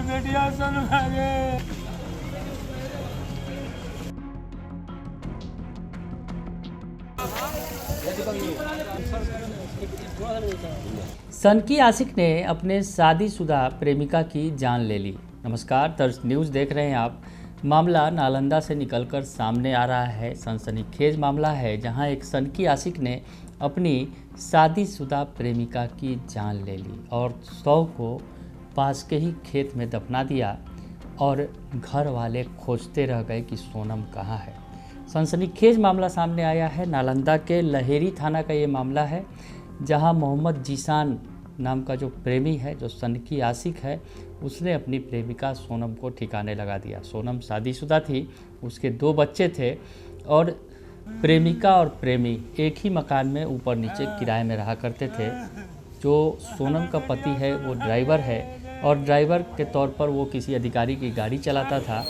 हमारे बेटिया सन भागे। सनकी आशिक ने अपने शादीशुदा प्रेमिका की जान ले ली। नमस्कार, तर्ज न्यूज़ देख रहे हैं आप। मामला नालंदा से निकलकर सामने आ रहा है। सनसनीखेज मामला है जहां एक सनकी आशिक ने अपनी शादीशुदा प्रेमिका की जान ले ली और शव को पास के ही खेत में दफना दिया और घर वाले खोजते रह गए कि सोनम कहाँ है। सनसनीखेज मामला सामने आया है। नालंदा के लहेरी थाना का ये मामला है जहां मोहम्मद जीशान नाम का जो प्रेमी है, जो सनकी आशिक है, उसने अपनी प्रेमिका सोनम को ठिकाने लगा दिया। सोनम शादीशुदा थी, उसके 2 बच्चे थे और प्रेमिका और प्रेमी एक ही मकान में ऊपर नीचे किराए में रहा करते थे। जो सोनम का पति है वो ड्राइवर है और ड्राइवर के तौर पर वो किसी अधिकारी की गाड़ी चलाता था,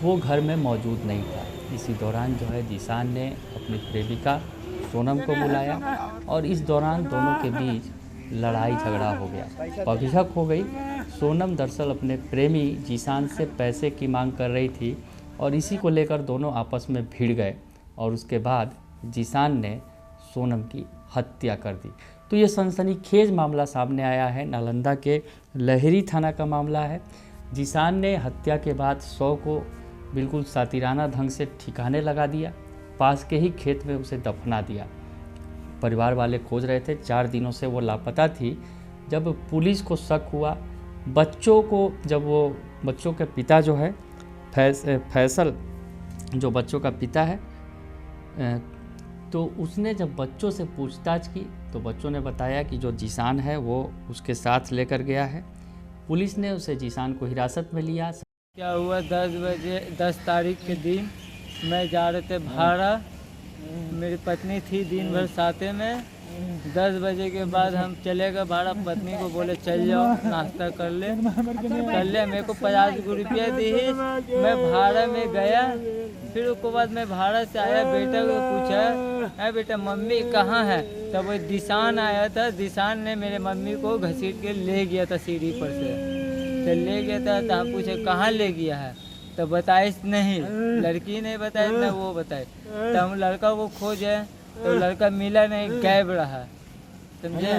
वो घर में मौजूद नहीं था। इसी दौरान जो है जीशान ने अपनी प्रेमिका सोनम को बुलाया और इस दौरान दोनों के बीच लड़ाई झगड़ा हो गया, पगझक हो गई। सोनम दरअसल अपने प्रेमी जीशान से पैसे की मांग कर रही थी और इसी को लेकर दोनों आपस में भिड़ गए और उसके बाद जीशान ने सोनम की हत्या कर दी। तो ये सनसनीखेज मामला सामने आया है। नालंदा के लहेरी थाना का मामला है। जीशान ने हत्या के बाद शव को बिल्कुल सातिराना ढंग से ठिकाने लगा दिया, पास के ही खेत में उसे दफना दिया। परिवार वाले खोज रहे थे, 4 दिनों से वो लापता थी। जब पुलिस को शक हुआ, बच्चों को, जब वो बच्चों के पिता जो है फैसल, जो बच्चों का पिता है, तो उसने जब बच्चों से पूछताछ की तो बच्चों ने बताया कि जो जीशान है वो उसके साथ लेकर गया है। पुलिस ने उसे जीशान को हिरासत में लिया। क्या हुआ, 10 बजे 10 तारीख के दिन मैं जा रहे थे भाड़ा, मेरी पत्नी थी दिन भर साथे में। 10 बजे के बाद हम चले गए भाड़ा, पत्नी को बोले चल जाओ नाश्ता कर ले। मेरे को 50 रुपया दी, मैं भाड़ा में गया। फिर उसके बाद मैं भाड़ा से आया, बेटा को पूछा, है बेटा मम्मी कहाँ है? तब वो जीशान आया था। जीशान ने मेरे मम्मी को घसीट के ले गया था सीढ़ी पर से, तो ले गया था। तो हम पूछे कहाँ ले गया है, तो बताए नहीं, लड़की नहीं बताए ना वो बताए। तो हम लड़का को खोजे तो लड़का मिला नहीं, गायब रहा, समझे।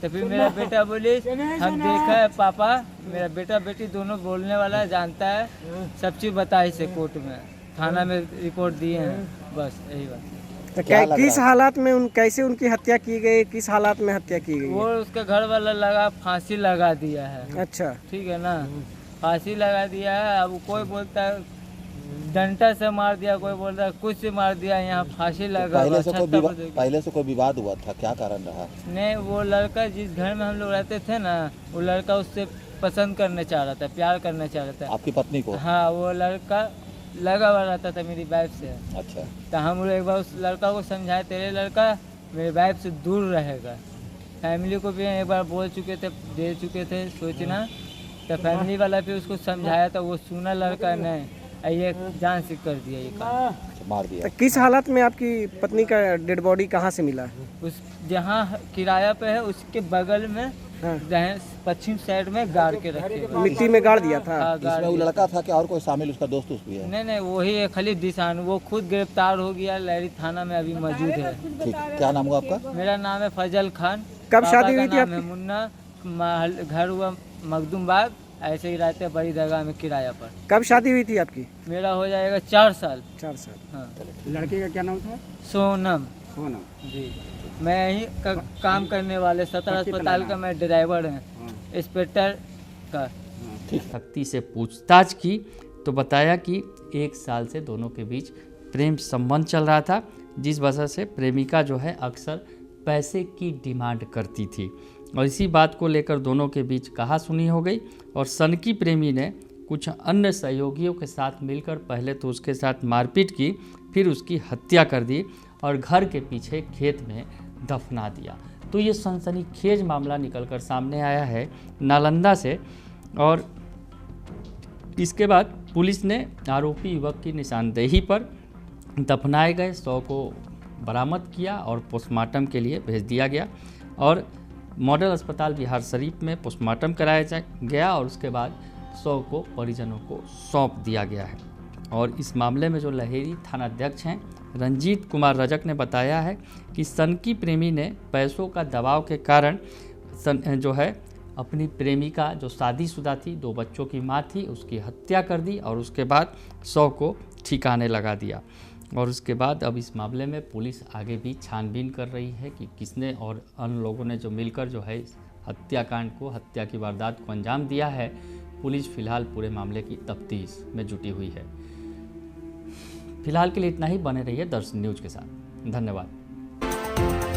तो फिर मेरा बेटा बोले हम देखा है पापा, मेरा बेटा बेटी दोनों बोलने वाला जानता है, सब चीज़ बताए से कोर्ट में, थाना में रिपोर्ट दिए हैं, बस यही बात। तो क्या किस हालात में कैसे उनकी हत्या की गई, किस हालात में हत्या की गई? वो उसका घर वाला लगा फांसी लगा दिया है। अच्छा, ठीक है ना, फांसी लगा दिया है। अब कोई बोलता है डंडा से मार दिया, कोई बोलता है कुछ से मार दिया, यहाँ फांसी लगा। पहले से कोई विवाद हुआ था, क्या कारण रहा? नहीं, वो लड़का जिस घर में हम लोग रहते थे ना, वो लड़का उससे पसंद करने चाह रहा था, प्यार करने चाह रहा था आपकी पत्नी को? हाँ, वो लड़का लगा हुआ रहता था मेरी वाइफ से। अच्छा। तो हम लोग एक बार उस लड़का को समझाए, तेरे लड़का मेरे वाइफ से दूर रहेगा। फैमिली को भी एक बार बोल चुके थे, दे चुके थे सोचना। तो फैमिली वाला भी उसको समझाया था, वो सुना लड़का नहीं, ये जान से कर दिया, ये काम मार दिया। तो किस हालत में आपकी पत्नी का डेड बॉडी कहाँ से मिला? उस जहाँ किराया पे है उसके बगल में, हाँ। पश्चिम साइड में गाड़ के रखे, मिट्टी में गाड़ दिया था। हाँ, इसमें वो लड़का था क्या और कोई शामिल, उसका दोस्त भी है? नहीं, वही है खाली जीशान। वो खुद गिरफ्तार हो गया, लहरी थाना में अभी मौजूद है। ठीक, क्या नाम हुआ आपका? मेरा नाम है फजल खान। कब शादी हुई थी आपकी? मुन्ना, घर हुआ मखदूम बाग, ऐसे ही रहते हैं बड़ी दरगाह में किराया पर। कब शादी हुई थी आपकी? मेरा हो जाएगा 4 साल। 4 साल। हाँ। लड़के का क्या नाम था? सोनम। सोनम जी, मैं यहीं का काम करने वाले सदर अस्पताल का मैं ड्राइवर है, इंस्पेक्टर का। सख्ती से पूछताछ की तो बताया कि 1 साल से दोनों के बीच प्रेम संबंध चल रहा था, जिस वजह से प्रेमिका जो है अक्सर पैसे की डिमांड करती थी और इसी बात को लेकर दोनों के बीच कहासुनी हो गई और सनकी प्रेमी ने कुछ अन्य सहयोगियों के साथ मिलकर पहले तो उसके साथ मारपीट की, फिर उसकी हत्या कर दी और घर के पीछे खेत में दफना दिया। तो ये सनसनीखेज मामला निकलकर सामने आया है नालंदा से और इसके बाद पुलिस ने आरोपी युवक की निशानदेही पर दफनाए गए शव को बरामद किया और पोस्टमार्टम के लिए भेज दिया गया और मॉडल अस्पताल बिहार शरीफ में पोस्टमार्टम कराया गया और उसके बाद शव को परिजनों को सौंप दिया गया है। और इस मामले में जो लहेरी थानाध्यक्ष हैं रंजीत कुमार रजक ने बताया है कि सनकी प्रेमी ने पैसों का दबाव के कारण जो है अपनी प्रेमिका जो शादीशुदा थी, 2 बच्चों की मां थी, उसकी हत्या कर दी और उसके बाद शव को ठिकाने लगा दिया। और उसके बाद अब इस मामले में पुलिस आगे भी छानबीन कर रही है कि किसने और अन्य लोगों ने जो मिलकर जो है इस हत्याकांड को, हत्या की वारदात को अंजाम दिया है। पुलिस फिलहाल पूरे मामले की तफ्तीश में जुटी हुई है। फिलहाल के लिए इतना ही। बने रहिए दर्शन न्यूज के साथ। धन्यवाद।